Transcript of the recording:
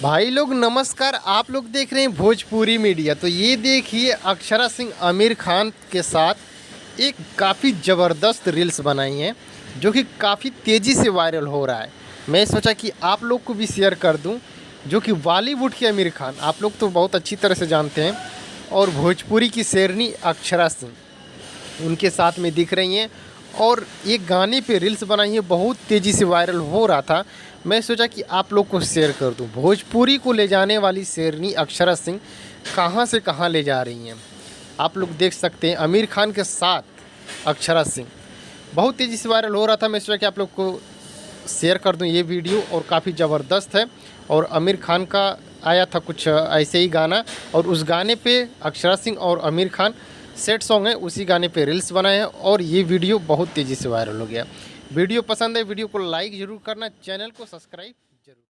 भाई लोग नमस्कार। आप लोग देख रहे हैं भोजपुरी मीडिया। तो ये देखिए अक्षरा सिंह आमिर खान के साथ एक काफ़ी ज़बरदस्त रील्स बनाई हैं जो कि काफ़ी तेज़ी से वायरल हो रहा है। मैं सोचा कि आप लोग को भी शेयर कर दूं, जो कि बॉलीवुड के आमिर खान आप लोग तो बहुत अच्छी तरह से जानते हैं, और भोजपुरी की शेरनी अक्षरा सिंह उनके साथ में दिख रही हैं और एक गाने पे रील्स बनाई है, बहुत तेज़ी से वायरल हो रहा था। मैं सोचा कि आप लोग को शेयर कर दूं। भोजपुरी को ले जाने वाली शेरनी अक्षरा सिंह कहां से कहां ले जा रही हैं, आप लोग देख सकते हैं। आमिर खान के साथ अक्षरा सिंह बहुत तेज़ी से वायरल हो रहा था। मैं सोचा कि आप लोग को शेयर कर दूं ये वीडियो, और काफ़ी ज़बरदस्त है। और आमिर खान का आया था कुछ ऐसे ही गाना, और उस गाने पे अक्षरा सिंह और आमिर खान सेट सॉन्ग है, उसी गाने पे रील्स बनाए हैं और ये वीडियो बहुत तेज़ी से वायरल हो गया। वीडियो पसंद है, वीडियो को लाइक ज़रूर करना, चैनल को सब्सक्राइब जरूर।